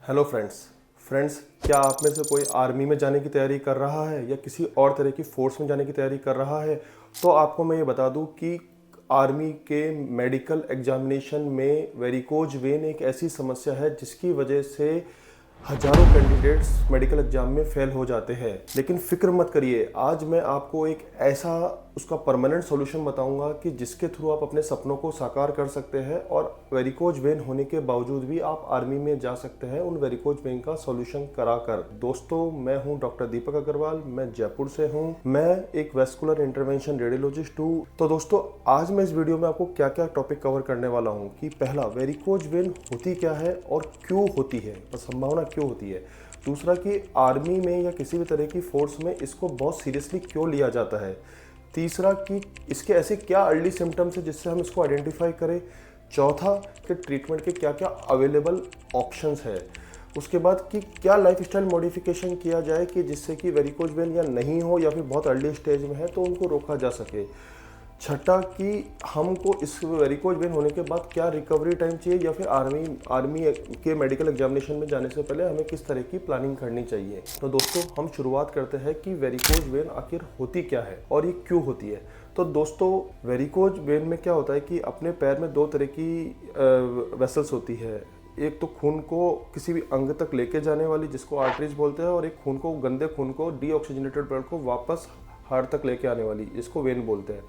Hello friends, क्या आप में से कोई आर्मी में जाने की तैयारी कर रहा है या किसी और तरह की फोर्स में जाने की तैयारी कर रहा है? तो आपको मैं ये बता दूं कि आर्मी के मेडिकल एग्जामिनेशन में वेरिकोज वेन एक ऐसी समस्या है जिसकी वजह से हजारों कैंडिडेट्स मेडिकल एग्जाम में फेल हो जाते हैं। लेकिन फिक्र मत करिए, आज मैं आपको एक ऐसा उसका परमानेंट सॉल्यूशन बताऊंगा कि जिसके थ्रू आप अपने सपनों को साकार कर सकते हैं और वेरिकोज वेन होने के बावजूद भी आप आर्मी में जा सकते हैं उन वेरिकोज वेन का सॉल्यूशन कराकर। दोस्तों, मैं हूं डॉक्टर दीपक अग्रवाल, मैं जयपुर से हूं। मैं एक वेस्कुलर इंटरवेंशन रेडियोलॉजिस्ट हूं। तो दोस्तों, आज मैं इस वीडियो में आपको क्या क्या टॉपिक कवर करने वाला हूं कि पहला, वेरिकोज वेन होती क्या है और क्यों होती है और संभावना क्यों होती है। दूसरा, कि आर्मी में या किसी भी तरह की फोर्स में इसको बहुत सीरियसली क्यों लिया जाता है। तीसरा, कि इसके ऐसे क्या अर्ली सिम्टम्स है जिससे हम इसको आइडेंटिफाई करें। चौथा, कि ट्रीटमेंट के क्या क्या अवेलेबल ऑप्शंस है। उसके बाद कि क्या लाइफस्टाइल मॉडिफिकेशन किया जाए कि जिससे कि वेरिकोज वेन या नहीं हो या फिर बहुत अर्ली स्टेज में है तो उनको रोका जा सके। छठा, कि हमको इस वेरिकोज वेन होने के बाद क्या रिकवरी टाइम चाहिए या फिर आर्मी के मेडिकल एग्जामिनेशन में जाने से पहले हमें किस तरह की प्लानिंग करनी चाहिए। तो दोस्तों, हम शुरुआत करते हैं कि वेरिकोज वेन आखिर होती क्या है और ये क्यों होती है। तो दोस्तों, वेरिकोज वेन में क्या होता है कि अपने पैर में दो तरह की वेसल्स होती है। एक तो खून को किसी भी अंग तक लेके जाने वाली जिसको आर्टरीज बोलते हैं, और एक खून को, गंदे खून को, डीऑक्सीजनेटेड ब्लड को वापस हार्ट तक लेके आने वाली जिसको वेन बोलते हैं।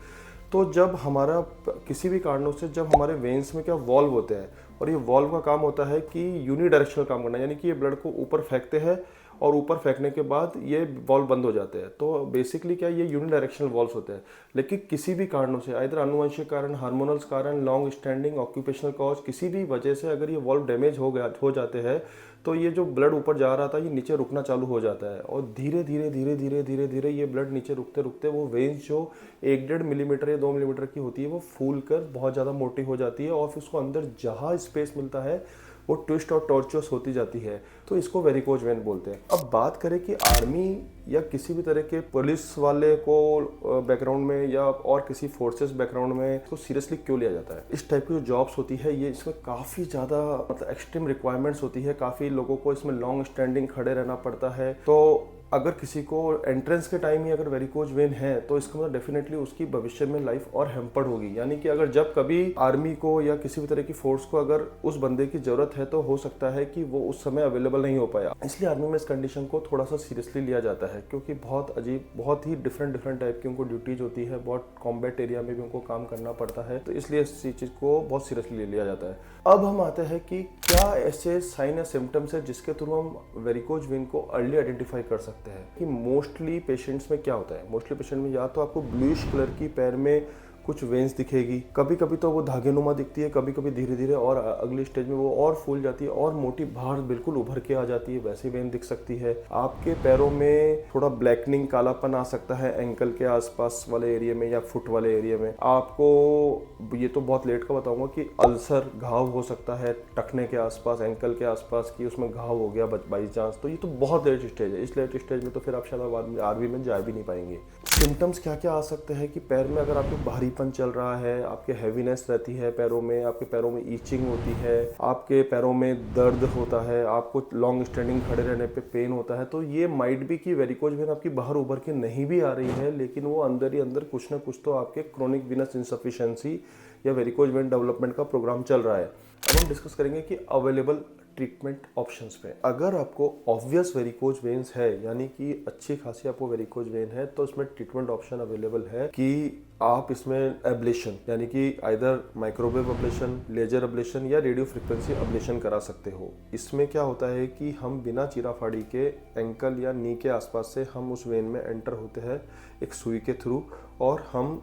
तो जब हमारा किसी भी कारणों से जब हमारे वेन्स में क्या वॉल्व होते हैं, और ये वॉल्व का काम होता है कि यूनिडायरेक्शनल काम करना, यानी कि ये ब्लड को ऊपर फेंकते हैं और ऊपर फेंकने के बाद ये वॉल्व बंद हो जाते हैं। तो बेसिकली क्या, ये यूनिडायरेक्शनल वॉल्व्स होते हैं। लेकिन किसी भी कारणों से, इधर आनुवंशिक कारण, हार्मोनल्स कारण, लॉन्ग स्टैंडिंग ऑक्यूपेशनल कॉज, किसी भी वजह से अगर ये वॉल्व डैमेज हो जाते हैं तो ये जो ब्लड ऊपर जा रहा था ये नीचे रुकना चालू हो जाता है, और धीरे धीरे धीरे धीरे धीरे धीरे ये ब्लड नीचे रुकते रुकते वो वेन्स जो 1-1.5 मिलीमीटर या 2 मिलीमीटर की होती है वो फूल कर बहुत ज़्यादा मोटी हो जाती है, और फिर उसको अंदर जहाँ स्पेस मिलता है वो ट्विस्ट और टॉर्चुअस होती जाती है। तो इसको वेरिकोज वेन बोलते हैं। अब बात करें कि आर्मी या किसी भी तरह के पुलिस वाले को बैकग्राउंड में या और किसी फोर्सेस बैकग्राउंड में तो सीरियसली क्यों लिया जाता है। इस टाइप की जो जॉब्स होती है ये, इसमें काफ़ी ज़्यादा मतलब एक्सट्रीम रिक्वायरमेंट्स होती है। काफ़ी लोगों को इसमें लॉन्ग स्टैंडिंग खड़े रहना पड़ता है। तो अगर किसी को एंट्रेंस के टाइम ही अगर वेरिकोज वेन है तो इसका मतलब डेफिनेटली उसकी भविष्य में लाइफ और हैम्पर्ड होगी। यानी कि अगर जब कभी आर्मी को या किसी भी तरह की फोर्स को अगर उस बंदे की जरूरत है तो हो सकता है कि वो उस समय अवेलेबल नहीं हो पाया। इसलिए आर्मी में इस कंडीशन को थोड़ा सा सीरियसली लिया जाता है, क्योंकि बहुत अजीब, बहुत ही डिफरेंट टाइप की उनको ड्यूटीज होती है, बहुत कॉम्बैट एरिया में भी उनको काम करना पड़ता है। तो इसलिए इस चीज़ को बहुत सीरियसली लिया जाता है। अब हम आते हैं कि क्या ऐसे साइन या सिम्टम्स है जिसके थ्रू हम वेरिकोज वेन को अर्ली आइडेंटिफाई कर सकते हैं। कि मोस्टली पेशेंट्स में क्या होता है, मोस्टली पेशेंट में या तो आपको ब्लूइश कलर की पैर में कुछ वेन्स दिखेगी, कभी कभी तो वो धागेनुमा दिखती है, कभी कभी धीरे धीरे और अगली स्टेज में वो और फूल जाती है और मोटी बाहर बिल्कुल उभर के आ जाती है, वैसे वेन दिख सकती है। आपके पैरों में थोड़ा ब्लैकनिंग, कालापन आ सकता है एंकल के आसपास वाले एरिया में या फुट वाले एरिया में। आपको ये तो बहुत लेट का बताऊंगा कि अल्सर, घाव हो सकता है टखने के आसपास, एंकल के आसपास की उसमें घाव हो गया बाई चांस। तो ये तो बहुत लेट स्टेज है। इस लेट स्टेज में तो फिर आप शायद आर्मी में जा भी नहीं पाएंगे। सिम्टम्स क्या क्या आ सकते हैं कि पैर में अगर आपको भारीपन चल रहा है, आपके हैवीनेस रहती है पैरों में, आपके पैरों में ईचिंग होती है, आपके पैरों में दर्द होता है, आपको लॉन्ग स्टैंडिंग खड़े रहने पे पेन होता है, तो ये माइट भी कि वेरिकोज वेन आपकी बाहर उभर के नहीं भी आ रही है, लेकिन वो अंदर ही अंदर कुछ ना कुछ तो आपके क्रोनिक वीनस इनसफिशिएंसी या वेरिकोज वेन डेवलपमेंट का प्रोग्राम चल रहा है। अब हम डिस्कस करेंगे कि अवेलेबल ट्रीटमेंट ऑप्शंस पे। अगर आपको ऑब्वियस वेरिकोज वेन्स है, यानी कि अच्छी खासी आपको वेरिकोज वेन है, तो इसमें ट्रीटमेंट ऑप्शन अवेलेबल है कि आप इसमें एब्लेशन, यानी कि either microwave ablation, laser ablation या रेडियो फ्रिक्वेंसी अब्लेशन करा सकते हो। इसमें क्या होता है कि हम बिना चीराफाड़ी के एंकल या नी के आसपास से हम उस वेन में एंटर होते हैं एक सुई के थ्रू, और हम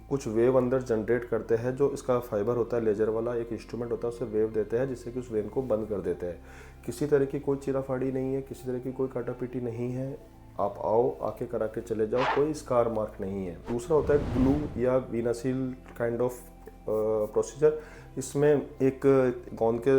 कुछ वेव अंदर जनरेट करते हैं। जो इसका फाइबर होता है, लेजर वाला एक इंस्ट्रूमेंट होता है, उसे वेव देते हैं जिससे कि उस वेन को बंद कर देते हैं। किसी तरह की कोई चीराफाड़ी नहीं है, किसी तरह की कोई काटापीटी नहीं है। आप आओ, आके करा के चले जाओ, कोई स्कार मार्क नहीं है। दूसरा होता है ग्लू या वीनासिल काइंड ऑफ प्रोसीजर। इसमें एक गोंद के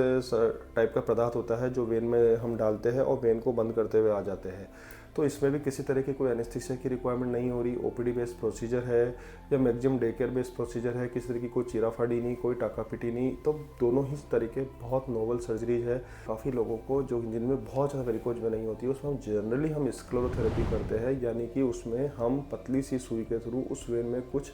टाइप का पदार्थ होता है जो वेन में हम डालते हैं और वेन को बंद करते हुए आ जाते हैं। तो इसमें भी किसी तरह की कोई एनेस्थीसिया की रिक्वायरमेंट नहीं हो रही। ओपीडी बेस्ड प्रोसीजर है या maximum day care based procedure है। किसी तरह की कोई चीराफाड़ी नहीं, कोई टाकापिटी नहीं। तो दोनों ही तरीके बहुत नोवल सर्जरी है। काफ़ी लोगों को जो जिनमें बहुत ज़्यादा वेरिकोज में नहीं होती है, उसमें हम जनरली हम स्क्लेरोथेरेपी करते हैं, यानी कि उसमें हम पतली सी सुई के थ्रू उस वेन में कुछ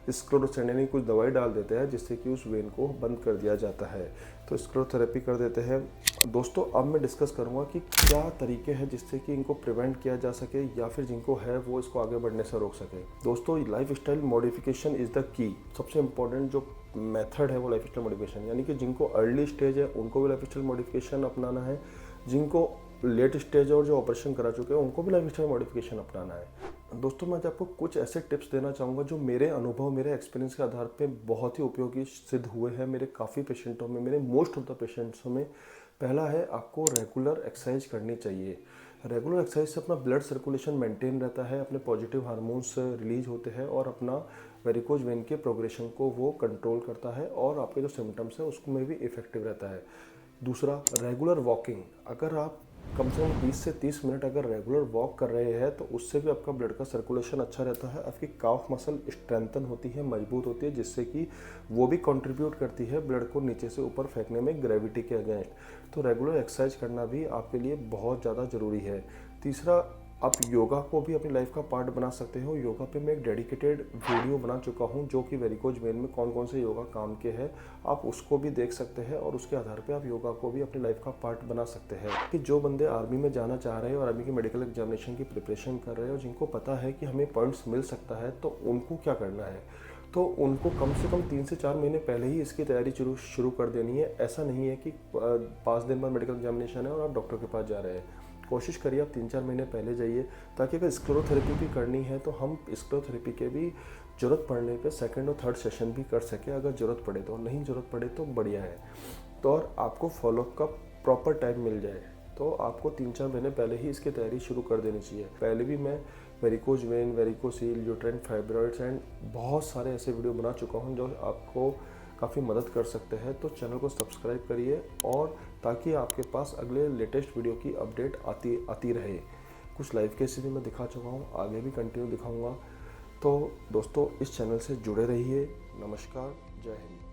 स्क्लेरोसेन यानी कुछ दवाई डाल देते हैं जिससे कि उस वेन को बंद कर दिया जाता है। तो स्क्लेरोथेरेपी कर देते हैं। दोस्तों अब मैं डिस्कस करूंगा कि क्या तरीके हैं जिससे कि इनको प्रिवेंट किया जा सके या फिर जिनको है वो इसको आगे बढ़ने से रोक सके। दोस्तों life style modification is the key. सबसे इंपॉर्टेंट जो मेथड है वो लाइफ स्टाइल मॉडिफिकेशन, यानी कि जिनको अर्ली स्टेज है उनको भी लाइफ स्टाइल मॉडिफिकेशन अपनाना है, जिनको लेट स्टेज और जो ऑपरेशन करा चुके हैं उनको भी लाइफ स्टाइल मॉडिफिकेशन अपनाना है। दोस्तों मैं आपको कुछ ऐसे टिप्स देना चाहूँगा जो मेरे अनुभव, मेरे एक्सपीरियंस के आधार पे बहुत ही उपयोगी सिद्ध हुए हैं मेरे काफ़ी पेशेंटों में, मेरे मोस्ट ऑफ द पेशेंट्स में। पहला है, आपको रेगुलर एक्सरसाइज करनी चाहिए। रेगुलर एक्सरसाइज से अपना ब्लड सर्कुलेशन मेंटेन रहता है, अपने पॉजिटिव हार्मोन्स रिलीज होते हैं और अपना वेरिकोज वेन के प्रोग्रेशन को वो कंट्रोल करता है और आपके जो सिम्टम्स है उसमें भी इफेक्टिव रहता है। दूसरा, रेगुलर वॉकिंग। अगर आप कम से कम 20 से 30 मिनट अगर रेगुलर वॉक कर रहे हैं तो उससे भी आपका ब्लड का सर्कुलेशन अच्छा रहता है। आपकी काफ मसल स्ट्रेंथन होती है, मजबूत होती है, जिससे कि वो भी कंट्रीब्यूट करती है ब्लड को नीचे से ऊपर फेंकने में ग्रेविटी के अगेंस्ट। तो रेगुलर एक्सरसाइज करना भी आपके लिए बहुत ज़्यादा ज़रूरी है। तीसरा, आप योगा को भी अपनी लाइफ का पार्ट बना सकते हो। योगा पे मैं एक डेडिकेटेड वीडियो बना चुका हूँ जो कि वेरिकोज वेन में कौन कौन से योगा काम के हैं, आप उसको भी देख सकते हैं और उसके आधार पे आप योगा को भी अपनी लाइफ का पार्ट बना सकते हैं। कि जो बंदे आर्मी में जाना चाह रहे हैं और आर्मी की मेडिकल एग्जामिनेशन की प्रिपरेशन कर रहे हैं और जिनको पता है कि हमें पॉइंट्स मिल सकता है, तो उनको क्या करना है, तो उनको कम से कम 3 से 4 महीने पहले ही इसकी तैयारी शुरू कर देनी है। ऐसा नहीं है कि 5 दिन बाद मेडिकल एग्जामिनेशन है और आप डॉक्टर के पास जा रहे हैं। कोशिश करिए आप 3-4 महीने पहले जाइए, ताकि अगर स्क्लेरोथेरेपी भी करनी है तो हम स्क्लेरोथेरेपी के भी ज़रूरत पड़ने पे सेकंड और थर्ड सेशन भी कर सकें अगर ज़रूरत पड़े तो। नहीं ज़रूरत पड़े तो बढ़िया है। तो और आपको फॉलोअप का प्रॉपर टाइम मिल जाए तो आपको 3-4 महीने पहले ही इसकी तैयारी शुरू कर देनी चाहिए। पहले भी मैं varicose vein, varicocele, uterine fibroids and बहुत सारे ऐसे वीडियो बना चुका हूँ जो आपको काफ़ी मदद कर सकते हैं। तो चैनल को सब्सक्राइब करिए और ताकि आपके पास अगले लेटेस्ट वीडियो की अपडेट आती रहे। कुछ लाइव केसेस भी मैं दिखा चुका हूँ, आगे भी कंटिन्यू दिखाऊंगा। तो दोस्तों इस चैनल से जुड़े रहिए। नमस्कार, जय हिंद।